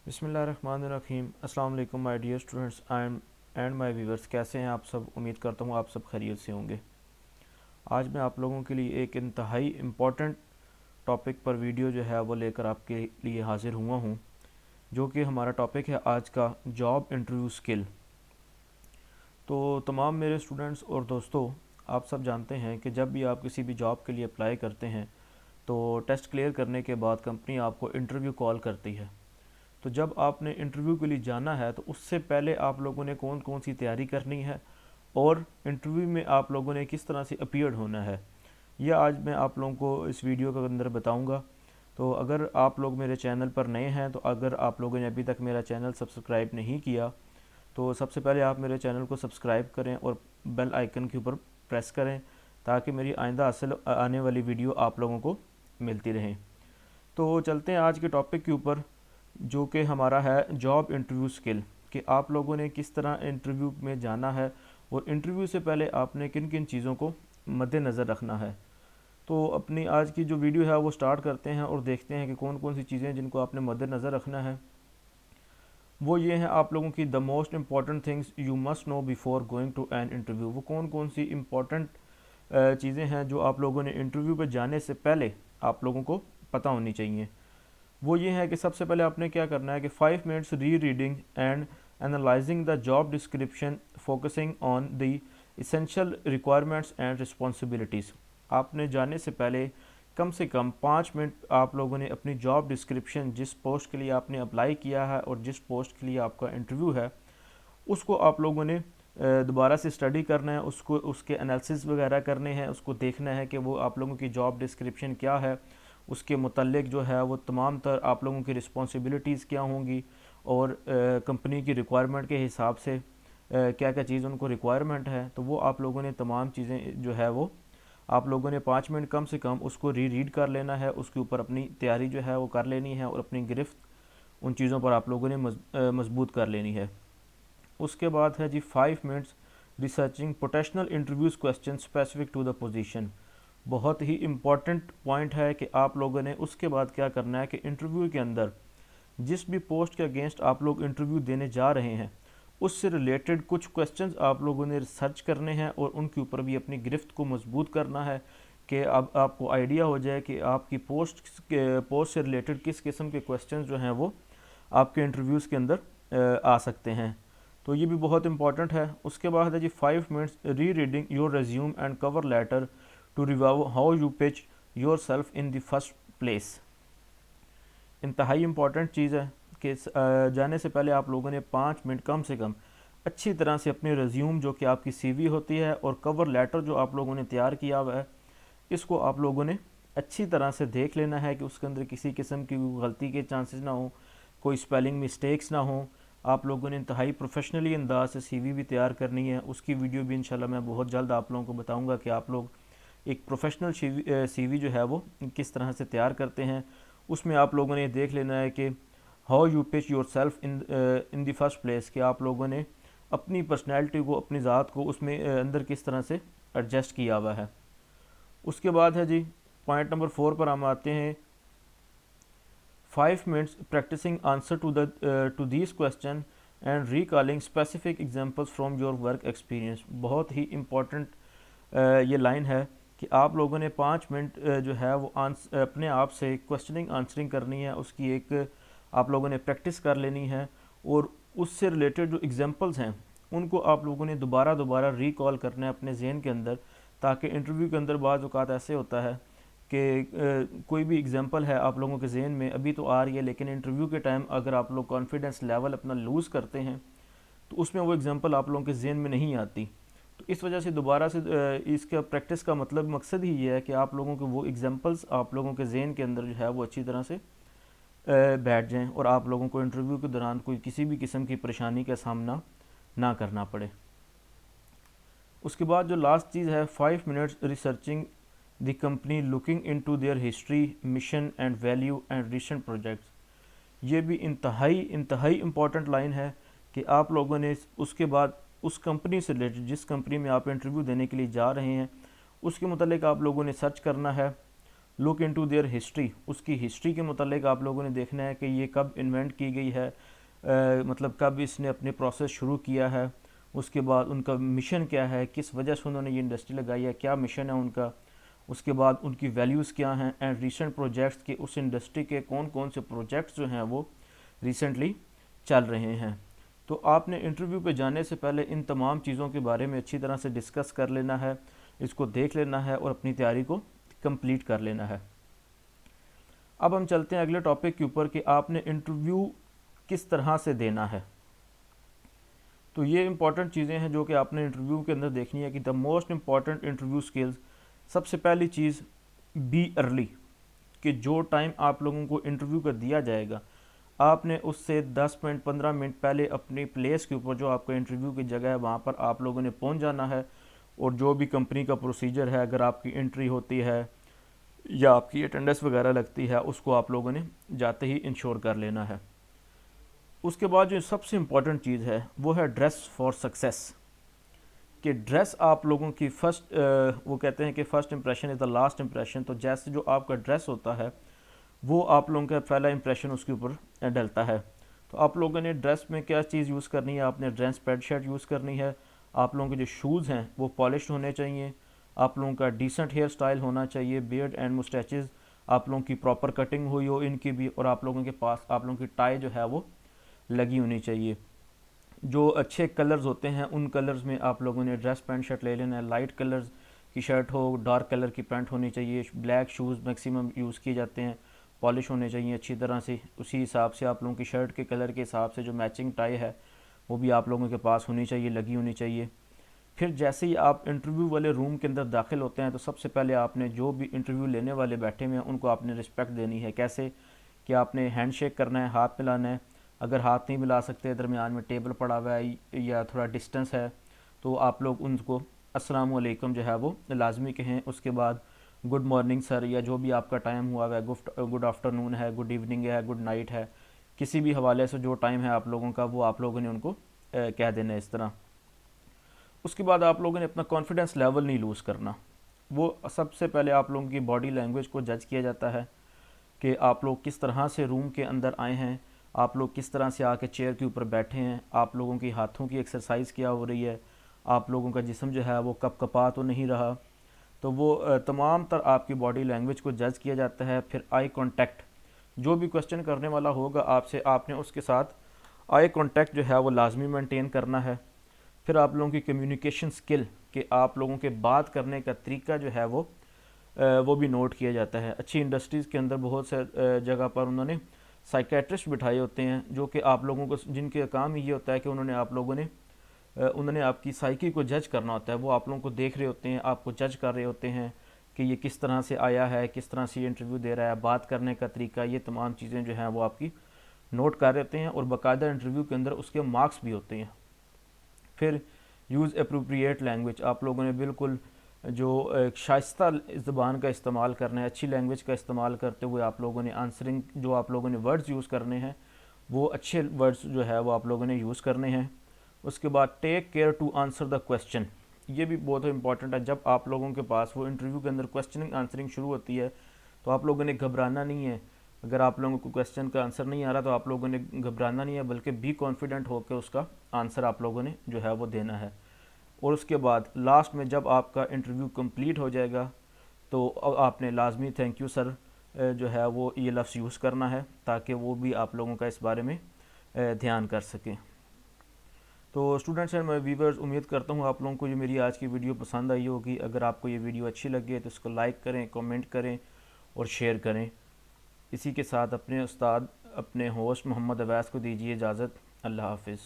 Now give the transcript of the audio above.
بسم اللہ الرحمن الرحیم۔ السلام علیکم my dear students and my viewers, کیسے ہیں آپ سب؟ امید کرتا ہوں آپ سب خیریت سے ہوں گے۔ آج میں آپ لوگوں کے لیے ایک انتہائی امپورٹنٹ ٹاپک پر ویڈیو جو ہے وہ لے کر آپ کے لیے حاضر ہوا ہوں، جو کہ ہمارا ٹاپک ہے آج کا جاب انٹرویو سکل۔ تو تمام میرے اسٹوڈنٹس اور دوستوں، آپ سب جانتے ہیں کہ جب بھی آپ کسی بھی جاب کے لیے اپلائی کرتے ہیں تو ٹیسٹ کلیئر کرنے کے بعد کمپنی آپ کو انٹرویو کال کرتی ہے۔ تو جب آپ نے انٹرویو کے لیے جانا ہے تو اس سے پہلے آپ لوگوں نے کون کون سی تیاری کرنی ہے اور انٹرویو میں آپ لوگوں نے کس طرح سے اپیئرڈ ہونا ہے، یہ آج میں آپ لوگوں کو اس ویڈیو کے اندر بتاؤں گا۔ تو اگر آپ لوگ میرے چینل پر نئے ہیں، تو اگر آپ لوگوں نے ابھی تک میرا چینل سبسکرائب نہیں کیا تو سب سے پہلے آپ میرے چینل کو سبسکرائب کریں اور بیل آئیکن کے اوپر پریس کریں تاکہ میری آئندہ آنے والی ویڈیو آپ لوگوں کو ملتی رہیں۔ تو چلتے ہیں آج کے ٹاپک کے اوپر، جو کہ ہمارا ہے جاب انٹرویو سکل، کہ آپ لوگوں نے کس طرح انٹرویو میں جانا ہے اور انٹرویو سے پہلے آپ نے کن کن چیزوں کو مد نظر رکھنا ہے۔ تو اپنی آج کی جو ویڈیو ہے وہ سٹارٹ کرتے ہیں اور دیکھتے ہیں کہ کون کون سی چیزیں جن کو آپ نے مد نظر رکھنا ہے۔ وہ یہ ہیں آپ لوگوں کی the most important things you must know before going to an interview. وہ کون کون سی امپورٹنٹ چیزیں ہیں جو آپ لوگوں نے انٹرویو پہ جانے سے پہلے آپ لوگوں کو پتہ ہونی چاہیے۔ وہ یہ ہے کہ سب سے پہلے آپ نے کیا کرنا ہے کہ 5 minutes rereading and analysing the job description focusing on the essential requirements and responsibilities. آپ نے جانے سے پہلے کم سے کم 5 منٹ آپ لوگوں نے اپنی جاب ڈسکرپشن، جس پوسٹ کے لیے آپ نے اپلائی کیا ہے اور جس پوسٹ کے لیے آپ کا انٹرویو ہے، اس کو آپ لوگوں نے دوبارہ سے اسٹڈی کرنا ہے، اس کے انالیسس وغیرہ کرنے ہیں، اس کو دیکھنا ہے کہ وہ آپ لوگوں کی جاب ڈسکرپشن کیا ہے، اس کے متعلق جو ہے وہ تمام تر آپ لوگوں کی رسپانسبلٹیز کیا ہوں گی، اور کمپنی کی ریکوائرمنٹ کے حساب سے کیا کیا چیز ان کو ریکوائرمنٹ ہے، تو وہ آپ لوگوں نے تمام چیزیں جو ہے وہ آپ لوگوں نے 5 منٹ کم سے کم اس کو ری ریڈ کر لینا ہے، اس کے اوپر اپنی تیاری جو ہے وہ کر لینی ہے اور اپنی گرفت ان چیزوں پر آپ لوگوں نے مضبوط کر لینی ہے۔ اس کے بعد ہے جی 5 minutes researching professional interviews question specific to the position. بہت ہی امپورٹنٹ پوائنٹ ہے کہ آپ لوگوں نے اس کے بعد کیا کرنا ہے کہ انٹرویو کے اندر جس بھی پوسٹ کے اگینسٹ آپ لوگ انٹرویو دینے جا رہے ہیں اس سے ریلیٹڈ کچھ کویسچنز آپ لوگوں نے ریسرچ کرنے ہیں اور ان کے اوپر بھی اپنی گرفت کو مضبوط کرنا ہے کہ اب آپ کو آئیڈیا ہو جائے کہ آپ کی پوسٹ سے ریلیٹڈ کس قسم کے کویسچنز جو ہیں وہ آپ کے انٹرویوز کے اندر آ سکتے ہیں۔ تو یہ بھی بہت امپورٹنٹ ہے۔ اس کے بعد ہے جی 5 minutes rereading your resume and cover letter to review how you pitch yourself in the first place. انتہائی امپورٹنٹ چیز ہے کہ جانے سے پہلے آپ لوگوں نے 5 منٹ کم سے کم اچھی طرح سے اپنے ریزیوم، جو کہ آپ کی سی وی ہوتی ہے، اور کور لیٹر جو آپ لوگوں نے تیار کیا ہوا ہے، اس کو آپ لوگوں نے اچھی طرح سے دیکھ لینا ہے کہ اس کے اندر کسی قسم کی غلطی کے چانسز نہ ہوں، کوئی اسپیلنگ مسٹیکس نہ ہوں۔ آپ لوگوں نے انتہائی پروفیشنلی انداز سے سی وی بھی تیار کرنی ہے۔ اس کی ویڈیو بھی انشاءاللہ میں بہت جلد آپ لوگوں کو بتاؤں گا کہ آپ لوگ ایک پروفیشنل سی وی جو ہے وہ کس طرح سے تیار کرتے ہیں۔ اس میں آپ لوگوں نے دیکھ لینا ہے کہ how you pitch yourself in the first place, کہ آپ لوگوں نے اپنی پرسنالٹی کو، اپنی ذات کو اس میں اندر کس طرح سے ایڈجسٹ کیا ہوا ہے۔ اس کے بعد ہے جی پوائنٹ نمبر 4 پر ہم آتے ہیں 5 minutes practising answer to these question and recalling specific examples from your work experience. بہت ہی امپورٹنٹ یہ لائن ہے کہ آپ لوگوں نے 5 منٹ جو ہے وہ اپنے آپ سے کویسچننگ آنسرنگ کرنی ہے، اس کی ایک آپ لوگوں نے پریکٹس کر لینی ہے، اور اس سے ریلیٹڈ جو ایگزامپلس ہیں ان کو آپ لوگوں نے دوبارہ ریکال کرنا ہے اپنے ذہن کے اندر، تاکہ انٹرویو کے اندر بعض اوقات ایسے ہوتا ہے کہ کوئی بھی ایگزامپل ہے آپ لوگوں کے ذہن میں ابھی تو آ رہی ہے، لیکن انٹرویو کے ٹائم اگر آپ لوگ کانفیڈنس لیول اپنا لوز کرتے ہیں تو اس میں وہ ایگزامپل آپ لوگوں کے ذہن میں نہیں آتی۔ تو اس وجہ سے دوبارہ سے اس کا پریکٹس کا مقصد ہی یہ ہے کہ آپ لوگوں کے وہ ایگزامپلس آپ لوگوں کے ذہن کے اندر جو ہے وہ اچھی طرح سے بیٹھ جائیں اور آپ لوگوں کو انٹرویو کے دوران کوئی کسی بھی قسم کی پریشانی کا سامنا نہ کرنا پڑے۔ اس کے بعد جو لاسٹ چیز ہے 5 minutes researching the company looking into their history, mission and value and recent projects. یہ بھی انتہائی امپورٹنٹ لائن ہے کہ آپ لوگوں نے اس کے بعد اس کمپنی سے ریلیٹڈ، جس کمپنی میں آپ انٹرویو دینے کے لیے جا رہے ہیں، اس کے متعلق آپ لوگوں نے سرچ کرنا ہے، लुक इनटू देयर हिस्ट्री, उसकी हिस्ट्री के मतलब आप लोगों ने देखना है कि ये कब इन्वेंट की गई है, मतलब कब इसने अपने प्रोसेस शुरू किया है। उसके बाद उनका मिशन क्या है, किस वजह से उन्होंने ये इंडस्ट्री लगाई है, क्या मिशन है उनका। उसके बाद उनकी वैल्यूज़ क्या हैं, एंड रिसेंट प्रोजेक्ट्स के उस इंडस्ट्री के कौन कौन से प्रोजेक्ट्स जो हैं वो रिसेंटली चल रहे हैं। तो आपने इंटरव्यू पे जाने से पहले इन तमाम चीज़ों के बारे में अच्छी तरह से डिस्कस कर लेना है, इसको देख लेना है और अपनी तैयारी को कंप्लीट कर लेना है। अब हम चलते हैं अगले टॉपिक के ऊपर कि आपने इंटरव्यू किस तरह से देना है। तो ये इंपॉर्टेंट चीज़ें हैं जो कि आपने इंटरव्यू के अंदर देखनी है कि the most important interview skills. सबसे पहली चीज़, बी अर्ली, कि जो टाइम आप लोगों को इंटरव्यू का दिया जाएगा आपने उससे 10 मिनट 15 मिनट पहले अपनी प्लेस के ऊपर, जो आपका इंटरव्यू की जगह है वहाँ पर आप लोगों ने पहुँच जाना है। और जो भी कंपनी का प्रोसीजर है, अगर आपकी एंट्री होती है या आपकी अटेंडेंस वगैरह लगती है, उसको आप लोगों ने जाते ही इंश्योर कर लेना है। उसके बाद जो सबसे इम्पॉर्टेंट चीज़ है वो है ड्रेस फॉर सक्सेस, कि ड्रेस आप लोगों की फर्स्ट, वो कहते हैं कि first impression is the last impression. तो जैसे जो आपका ड्रेस होता है वो आप लोगों का पहला इंप्रेशन उसके ऊपर डलता है। तो आप लोगों ने ड्रेस में क्या चीज़ यूज़ करनी है, आपने ड्रेस पैंट शर्ट यूज़ करनी है। आप लोगों के जो शूज़ हैं वो पॉलिश्ड होने चाहिए। आप लोगों का डिसेंट हेयर स्टाइल होना चाहिए, बियर्ड एंड मुस्टैचेस आप लोगों की प्रॉपर कटिंग हुई हो इनकी भी, और आप लोगों के पास आप लोगों की टाई जो है वो लगी होनी चाहिए। जो अच्छे कलर्स होते हैं उन कलर्स में आप लोगों ने ड्रेस पैंट शर्ट ले लेना है। लाइट कलर्स की शर्ट हो, डार्क कलर की पैंट होनी चाहिए। ब्लैक शूज़ मैक्सिमम यूज़ किए जाते हैं, पॉलिश होने चाहिए अच्छी तरह से। उसी हिसाब से आप लोगों की शर्ट के कलर के हिसाब से जो मैचिंग टाई है वो भी आप लोगों के पास होनी चाहिए, लगी होनी चाहिए। फिर जैसे ही आप इंटरव्यू वाले रूम के अंदर दाखिल होते हैं तो सबसे पहले आपने जो भी इंटरव्यू लेने वाले बैठे हुए हैं उनको आपने रिस्पेक्ट देनी है। कैसे कि आपने हैंड शेक करना है, हाथ मिलाना है। अगर हाथ नहीं मिला सकते, दरमियान में टेबल पड़ा हुआ है या थोड़ा डिस्टेंस है, तो आप लोग उनको अस्सलाम वालेकुम जो है वो लाजमी कहें। उसके बाद गुड मॉर्निंग सर, या जो भी आपका टाइम हुआ है, गुड आफ्टरनून है, गुड इवनिंग है, गुड नाइट है, किसी भी हवाले से जो टाइम है आप लोगों का वो आप लोगों ने उनको कह देना है इस तरह। उसके बाद आप लोगों ने अपना कॉन्फिडेंस लेवल नहीं लूज़ करना। वो सबसे पहले आप लोगों की बॉडी लैंग्वेज को जज किया जाता है कि आप लोग किस तरह से रूम के अंदर आए हैं, आप लोग किस तरह से आके चेयर के ऊपर बैठे हैं, आप लोगों की हाथों की एक्सरसाइज क्या हो रही है, आप लोगों का जिस्म जो है वो कपा तो नहीं रहा। तो वो तमाम तर आपकी बॉडी लैंग्वेज को जज किया जाता है। फिर आई कांटेक्ट, जो भी क्वेश्चन करने वाला होगा आपसे, आपने उसके साथ आई कांटेक्ट जो है वो लाजमी मेंटेन करना है। फिर आप लोगों की कम्युनिकेशन स्किल, कि आप लोगों के बात करने का तरीका जो है वो भी नोट किया जाता है। अच्छी इंडस्ट्रीज़ के अंदर बहुत से जगह पर उन्होंने साइकेट्रिस्ट बिठाए होते हैं जो कि आप लोगों को, जिनके काम ये होता है कि उन्होंने आपकी साइकी को जज करना होता है। वो आप लोगों को देख रहे होते हैं, आपको जज कर रहे होते हैं कि ये किस तरह से आया है, किस तरह से ये इंटरव्यू दे रहा है, बात करने का तरीका, ये तमाम चीज़ें जो हैं वो आपकी नोट कर रहे होते हैं। और बाकायदा इंटरव्यू के अंदर उसके मार्क्स भी होते हैं। फिर यूज़ अप्रोप्रिएट लैंग्वेज, आप लोगों ने बिल्कुल जो एक शाइस्ता ज़बान का इस्तेमाल करना है, अच्छी लैंग्वेज का इस्तेमाल करते हुए आप लोगों ने आंसरिंग, जो आप लोगों ने वर्ड्स यूज़ करने हैं वो अच्छे वर्ड्स जो है वो आप लोगों ने यूज़ करने हैं। उसके बाद take care to answer the question, ये भी बहुत इंपॉर्टेंट है। जब आप लोगों के पास वो इंटरव्यू के अंदर क्वेश्चनिंग आंसरिंग शुरू होती है तो आप लोगों ने घबराना नहीं है। अगर आप लोगों को क्वेश्चन का आंसर नहीं आ रहा तो आप लोगों ने घबराना नहीं है, बल्कि बी कॉन्फिडेंट होकर उसका आंसर आप लोगों ने जो है वो देना है। और उसके बाद लास्ट में जब आपका इंटरव्यू कंप्लीट हो जाएगा तो आपने लाजमी थैंक यू सर जो है वो ये लफ्ज़ यूज़ करना है, ताकि वो भी आप लोगों का इस बारे में ध्यान कर सकें। तो स्टूडेंट्स एंड व्यूअर्स, उम्मीद करता हूँ आप लोगों को ये मेरी आज की वीडियो पसंद आई होगी। अगर आपको ये वीडियो अच्छी लगे तो इसको लाइक करें, कमेंट करें और शेयर करें। इसी के साथ अपने उस्ताद, अपने होस्ट मोहम्मद अवैस को दीजिए इजाज़त। अल्लाह हाफिज़।